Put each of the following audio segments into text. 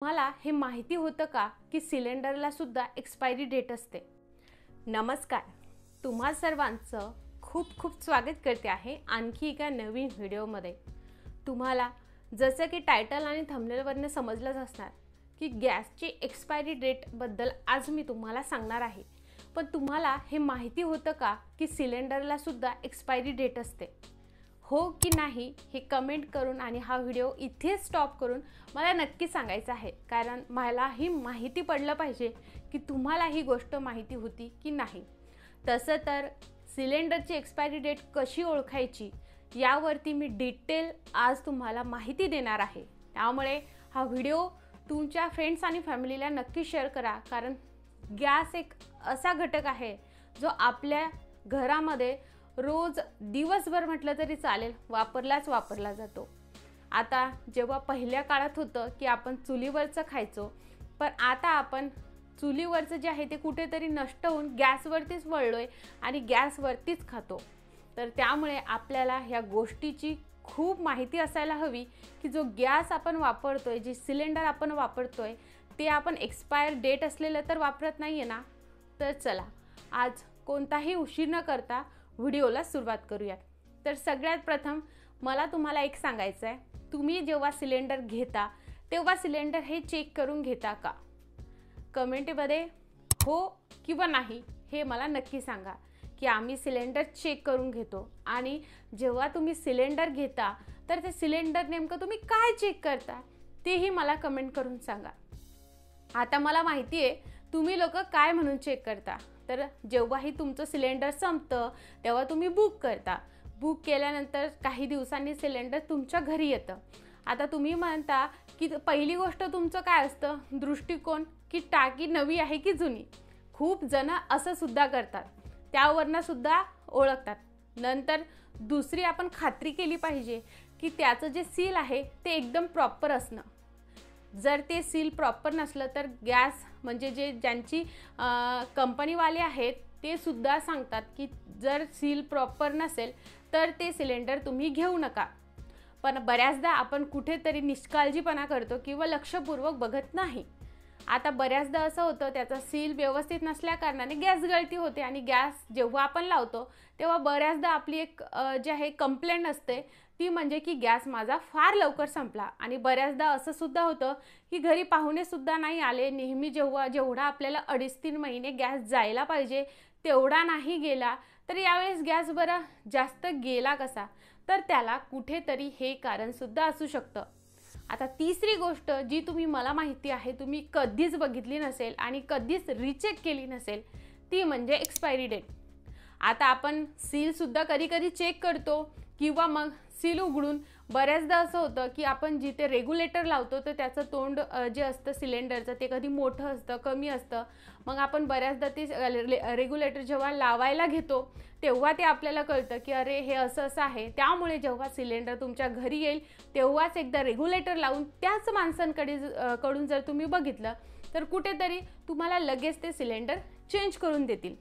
तुम्हाला हे माहिती होतं का की सिलेंडरला सुद्धा एक्सपायरी डेट असते। नमस्कार, तुम्हा सर्वांचं खूप खूप स्वागत करते आहे आणखी एका नवीन व्हिडिओमध्ये। तुम्हाला जसं की टायटल आणि थंबनेलवरनं समजलंच असणार की गॅसची एक्सपायरी डेट बद्दल आज मी तुम्हाला सांगणार आहे। पण तुम्हाला हे माहिती होतं का की सिलेंडरला सुद्धा एक्सपायरी डेट असते? हो की नाही हे कमेंट करून आणि हा व्हिडिओ इथे स्टॉप करून मला नक्की सांगायचं आहे, कारण मला ही माहिती पडलं पाहिजे की तुम्हाला ही गोष्ट माहिती होती की नाही। तसं तर सिलेंडरची एक्सपायरी डेट कशी ओळखायची यावरती मी डिटेल आज तुम्हाला माहिती देणार आहे। त्यामुळे हा व्हिडिओ तुमच्या फ्रेंड्स आणि फॅमिलीला नक्की शेअर करा, कारण गॅस एक असा घटक आहे जो आपल्या घरामध्ये रोज दिवसभर म्हटलं तरी चालेल वापरला जातो। आता जेव्हा पहिल्या काळात होतं की आपण चुलीवरचं खायचो, पण आता आपण चुलीवरचं जे आहे ते कुठेतरी नष्ट होऊन गॅसवरतीच वळलोय आणि गॅसवरतीच खातो। तर त्यामुळे आपल्याला ह्या गोष्टीची खूप माहिती असायला हवी की जो गॅस आपण वापरतोय, जे सिलेंडर आपण वापरतोय ते आपण एक्सपायर डेट असलेलं तर वापरत नाहीये ना। तर चला आज कोणताही उशीर न करता व्हिडिओला सुरुवात करूया। तर सगळ्यात प्रथम मला तुम्हाला एक सांगायचं आहे, तुम्ही जेव्हा सिलेंडर घेता तेव्हा सिलेंडर हे चेक करून घेता का? कमेंटमध्ये हो किंवा नाही हे मला नक्की सांगा की आम्ही सिलेंडर चेक करून घेतो। आणि जेव्हा तुम्ही सिलेंडर घेता तर ते सिलेंडर नेमकं तुम्ही काय चेक करता तेही मला कमेंट करून सांगा। आता मला माहिती आहे तुम्ही लोक काय म्हणून चेक करता, तर जेव्हाही तुमचं सिलेंडर संपतं तेव्हा तुम्ही बुक करता। बुक केल्यानंतर काही दिवसांनी सिलेंडर तुमच्या घरी येतं। आता तुम्ही म्हणता की पहिली गोष्ट तुमचं काय असतं दृष्टिकोन, की टाकी नवी आहे की जुनी। खूप जण असं सुद्धा करतात, त्यावरनं सुद्धा ओळखतात। नंतर दुसरी आपण खात्री केली पाहिजे की त्याचं जे सील आहे ते एकदम प्रॉपर असणं। जर ते सील प्रॉपर नसलं तर गॅस म्हणजे ज्यांची कंपनीवाले आहेत ते सुद्धा सांगतात की जर सील प्रॉपर नसेल तर ते सिलेंडर तुम्ही घेऊ नका। पण बऱ्याचदा आपण कुठेतरी निष्काळजीपणा करतो किंवा लक्षपूर्वक बघत नाही। आता बऱ्याचदा असं होतं त्याचा सील व्यवस्थित नसल्या कारणाने गॅस गळती होते आणि गॅस जेव्हा आपण लावतो तेव्हा बऱ्याचदा आपली एक जे आहे कंप्लेंट असते ती म्हणजे की गॅस माझा फार लवकर संपला। आणि बऱ्याचदा असं सुद्धा होतं की घरी पाहुणे सुद्धा नाही आले, नेहमी जेवढा आपल्याला 2.5-3 महिने गॅस जायला पाहिजे तेवढा नाही गेला, तर यावेळेस गॅस बरा जास्त गेला कसा, तर त्याला कुठेतरी हे कारण सुद्धा असू शकतं। आता तिसरी गोष्ट जी तुम्ही मला माहिती आहे तुम्ही कधीच बघितली नसेल आणि कधीच रिचेक केली नसेल ती म्हणजे एक्सपायरी डेट। आता आपण सील सुद्धा कधी कधी चेक करतो किंवा मग सील उघडून बऱ्याचदा असं होतं की आपण जिथे रेग्युलेटर लावतो तर त्याचं तोंड जे असतं सिलेंडरचं ते कधी मोठं असतं कमी असतं। मग आपण बऱ्याचदा ते रेग्युलेटर जेव्हा लावायला घेतो तेव्हा ते आपल्याला कळतं की अरे हे असं असं आहे। त्यामुळे जेव्हा सिलेंडर तुमच्या घरी येईल तेव्हाच एकदा रेग्युलेटर लावून त्याच माणसांकडून जर तुम्ही बघितलं तर कुठेतरी तुम्हाला लगेच ते सिलेंडर चेंज करून देतील,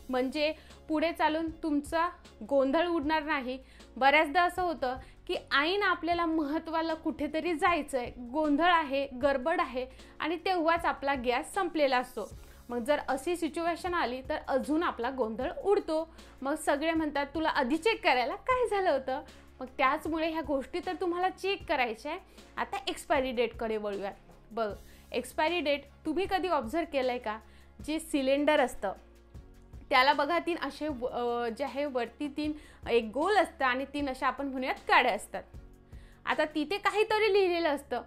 म्हणजे पुढे चालून तुमचा गोंधळ उडणार नाही। बऱ्याचदा असं होतं की ऐन आपल्याला महत्त्वाला कुठेतरी जायचंय, गोंधळ आहे, गडबड आहे आणि तेव्हाच आपला गॅस संपलेला असतो। मग जर अशी सिच्युएशन आली तर अजून आपला गोंधळ उडतो। मग सगळे म्हणतात तुला आधी चेक करायला काय झालं होतं। मग त्याचमुळे ह्या गोष्टी तर तुम्हाला चेक करायच्या आहे। आता एक्सपायरी डेटकडे वळूयात। बघ, एक्सपायरी डेट तुम्ही कधी ऑब्झर्व केलंय का? जे सिलेंडर असतं त्याला बघा 3 असे जे आहे वरती 3 एक गोल असतं आणि 3 अशा आपण म्हणूयात काड्या असतात। आता तिथे काहीतरी लिहिलेलं असतं,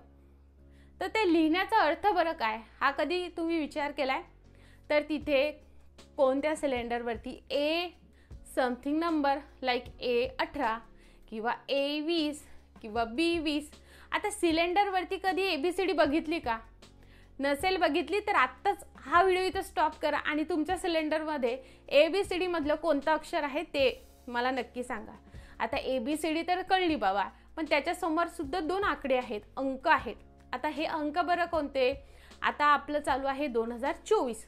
तर ते लिहिण्याचा अर्थ बरं काय हा कधी तुम्ही विचार केलाय? तर तिथे कोणत्या सिलेंडरवरती ए समथिंग नंबर लाईक A18 किंवा A20 किंवा B20। आता सिलेंडरवरती कधी ABCD बघितली का? नसेल बघितली तर आत्ताच हा व्हिडिओ इथं स्टॉप करा आणि तुमच्या सिलेंडरमध्ये ABCD मधलं कोणतं अक्षर आहे ते मला नक्की सांगा। आता ABCD तर कळली बाबा, पण त्याच्यासमोर सुद्धा 2 आकडे आहेत, अंक आहेत। आता हे अंक बरं कोणते? आता आपलं चालू आहे 2024।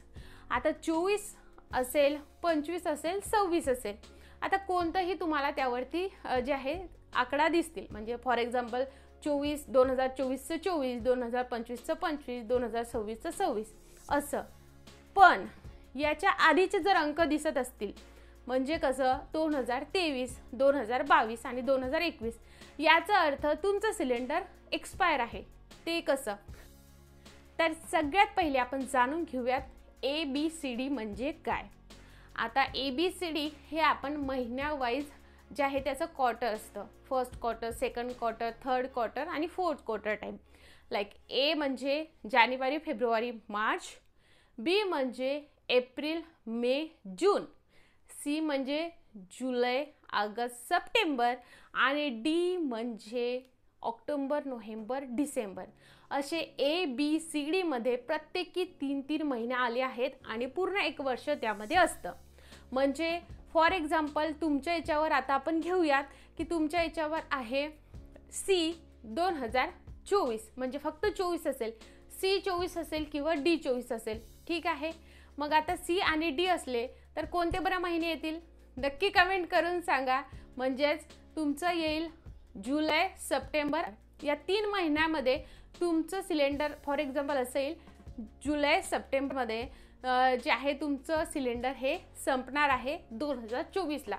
आता 24 असेल, 25 असेल, 26 असेल। आता कोणतंही तुम्हाला त्यावरती जे आहे आकडा दिसतील, म्हणजे फॉर एक्झाम्पल 24 2024चं 24, 2025चं 25, 2026चं 26 असं. पण याच्या आधीचे जर अंक दिसत असतील म्हणजे कसं 2023, 2022 आणि 2021 याचा अर्थ तुमचं सिलेंडर एक्सपायर आहे. ते कसं? तर सगळ्यात पहिले आपण जाणून घेऊयात ABCD म्हणजे काय. आता ABCD हे आपण महिन्यावाईज जे आहे त्याचं क्वार्टर असतं. First quarter, second quarter, third quarter आणि fourth quarter time. Like A म्हणजे जानेवारी, फेब्रुवारी, मार्च. B म्हणजे एप्रिल, मे, जून. C म्हणजे जुलै, ऑगस्ट, सप्टेंबर. आणि D म्हणजे ऑक्टोबर, नोव्हेंबर, डिसेंबर. असे ABCD मध्ये प्रत्येकी 3-3 महिने आले आहेत आणि पूर्ण 1 वर्ष त्यामध्ये असतं. म्हणजे फॉर एक्झाम्पल तुमच्या याच्यावर आता आपण घेऊयात की तुमच्या याच्यावर आहे C 2024 म्हणजे फक्त 24 असेल, C 24 असेल किंवा D 24 असेल. ठीक आहे. मग आता C आणि D असले तर कोणते बरं महिने येतील? नक्की कमेंट करून सांगा. म्हणजेच तुमचं येईल जुलै, सप्टेंबर या 3 महिन्यामध्ये तुमचं सिलेंडर फॉर एक्झाम्पल असेल जुलै सप्टेंबरमध्ये जे आहे तुमचं सिलेंडर हे संपणार आहे 2024ला.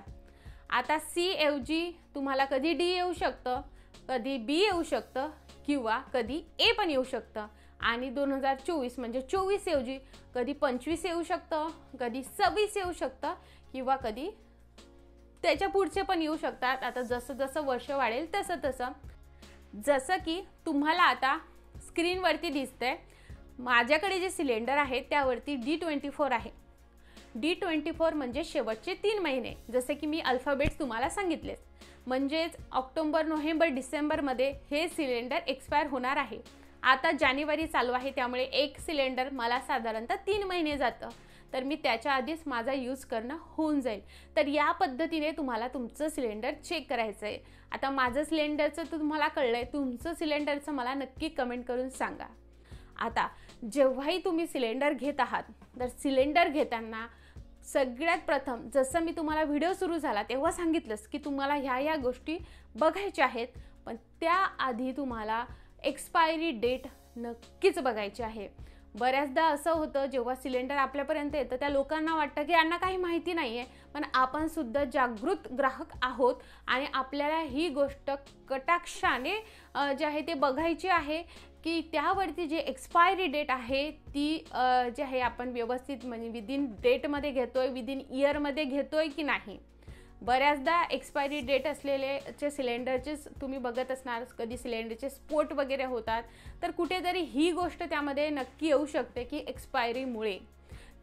आता C ऐवजी तुम्हाला कधी D येऊ शकतं, कधी B येऊ शकतं किंवा कधी A पण येऊ शकतं. आणि 2024 म्हणजे 24 ऐवजी कधी 25 येऊ शकतं, कधी 26 येऊ शकतं किंवा कधी त्याच्या पुढचे पण येऊ शकतात. आता जसं जसं वर्ष वाढेल तसं तसं. जसं की तुम्हाला आता स्क्रीनवरती दिसतंय माझ्याकडे जे सिलेंडर आहे त्यावरती D24 आहे. D24 म्हणजे शेवटचे 3 महिने. जसे की मी अल्फाबेट्स तुम्हाला सांगितले. म्हणजेच ऑक्टोबर, नोव्हेंबर, डिसेंबरमध्ये हे सिलेंडर एक्सपायर होणार आहे. आता जानेवारी चालू आहे त्यामुळे एक सिलेंडर मला साधारणतः 3 महिने जातं. तर मी त्याच्या आधीच माझा यूज करणं होऊन जाईल. तर या पद्धतीने तुम्हाला तुमचं सिलेंडर चेक करायचं आहे. आता माझं सिलेंडरचं तर तुम्हाला कळलंय, तुमचं सिलेंडरचं मला नक्की कमेंट करून सांगा. आता जेव्हाही तुम्ही सिलेंडर घेत आहात तर सिलेंडर घेताना सगळ्यात प्रथम जसं मी तुम्हाला व्हिडिओ सुरू झाला तेव्हा सांगितलंच की तुम्हाला ह्या गोष्टी बघायच्या आहेत. पण त्याआधी तुम्हाला एक्सपायरी डेट नक्कीच बघायची आहे. बऱ्याचदा असं होतं जेव्हा सिलेंडर आपल्यापर्यंत येतं त्या लोकांना वाटतं की यांना काही माहिती नाही आहे. पण आपण सुद्धा जागृत ग्राहक आहोत आणि आपल्याला ही गोष्ट कटाक्षाने जे आहे ते बघायची आहे की त्यावरती जे एक्सपायरी डेट आहे ती जे आहे आपण व्यवस्थित म्हणजे विदिन डेटमध्ये घेतोय, विदिन इयरमध्ये घेतोय की नाही. बऱ्याचदा एक्सपायरी डेट असलेले सिलेंडरचे तुम्ही बघत असणार, कधी सिलेंडरचे स्फोट वगैरे होतात. तर कुठेतरी ही गोष्ट त्यामध्ये नक्की येऊ शकते की एक्सपायरीमुळे.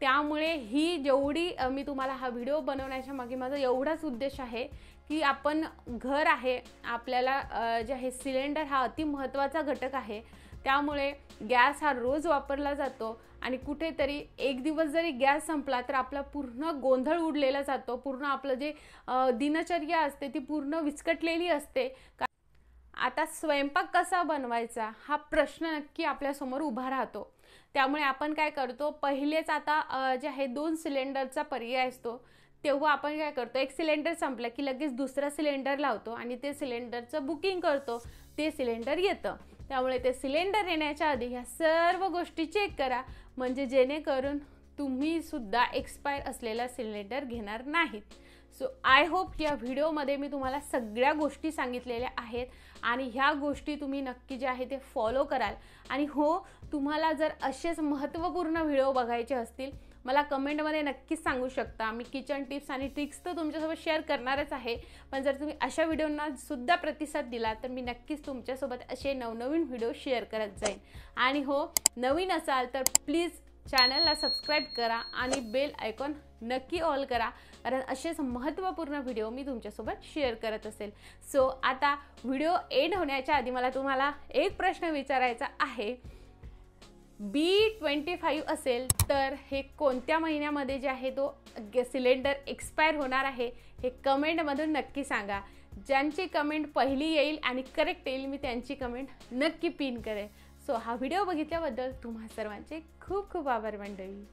त्यामुळे ही जेवढी मी तुम्हाला हा व्हिडिओ बनवण्याच्या मागे माझा एवढाच उद्देश आहे की आपण घर आहे, आपल्याला जे आहे सिलेंडर हा अति महत्त्वाचा घटक आहे. त्यामुळे गॅस हा रोज वापरला जातो आणि कुठेतरी एक दिवस जरी गॅस संपला तर आपला पूर्ण गोंधळ उडलेला जातो. पूर्ण आपलं जे दिनचर्या असते ती पूर्ण विस्कटलेली असते. आता स्वयंपाक कसा बनवायचा हा प्रश्न नक्की आपल्यासमोर उभा राहतो. त्यामुळे आपण काय करतो, पहिलेच आता जे आहे 2 सिलेंडरचा पर्याय असतो तेव्हा आपण काय करतो, एक सिलेंडर संपला की लगेच दुसरा सिलेंडर लावतो आणि ते सिलेंडरचं बुकिंग करतो. ते सिलेंडर येतं. त्यामुळे ते सिलेंडर येण्याच्या आधी ह्या सर्व गोष्टी चेक करा म्हणजे जेणेकरून तुम्ही सुद्धा एक्सपायर असलेला सिलेंडर घेणार नाहीत. सो आय होप या व्हिडिओमध्ये मी तुम्हाला सगळ्या गोष्टी सांगितलेल्या आहेत आणि ह्या गोष्टी तुम्ही नक्की जे आहे ते फॉलो कराल. आणि हो, तुम्हाला जर असेच महत्त्वपूर्ण व्हिडिओ बघायचे असतील मला कमेंटमध्ये नक्कीच सांगू शकता. मी किचन टिप्स आणि ट्रिक्स तर तुमच्यासोबत शेअर करणारच आहे. पण जर तुम्ही अशा व्हिडिओंना सुद्धा प्रतिसाद दिला तर मी नक्कीच तुमच्यासोबत असे नवनवीन व्हिडिओ शेअर करत जाईन. आणि हो, नवीन असाल तर प्लीज चॅनलला सबस्क्राईब करा आणि बेल आयकॉन नक्की ऑल करा, कारण असेच महत्त्वपूर्ण व्हिडिओ मी तुमच्यासोबत शेअर करत असेल. सो आता व्हिडिओ एंड होण्याच्या आधी मला तुम्हाला एक प्रश्न विचारायचा आहे. B25 असेल तर हे कोणत्या महिन्यामध्ये जे आहे तो सिलेंडर एक्सपायर होणार आहे हे कमेंटमधून नक्की सांगा. ज्यांची कमेंट पहिली येईल आणि करेक्ट येईल मी त्यांची कमेंट नक्की पिन करेन. सो हा व्हिडिओ बघितल्याबद्दल तुम्हा सर्वांचे खूप खूप आभार मंडळी.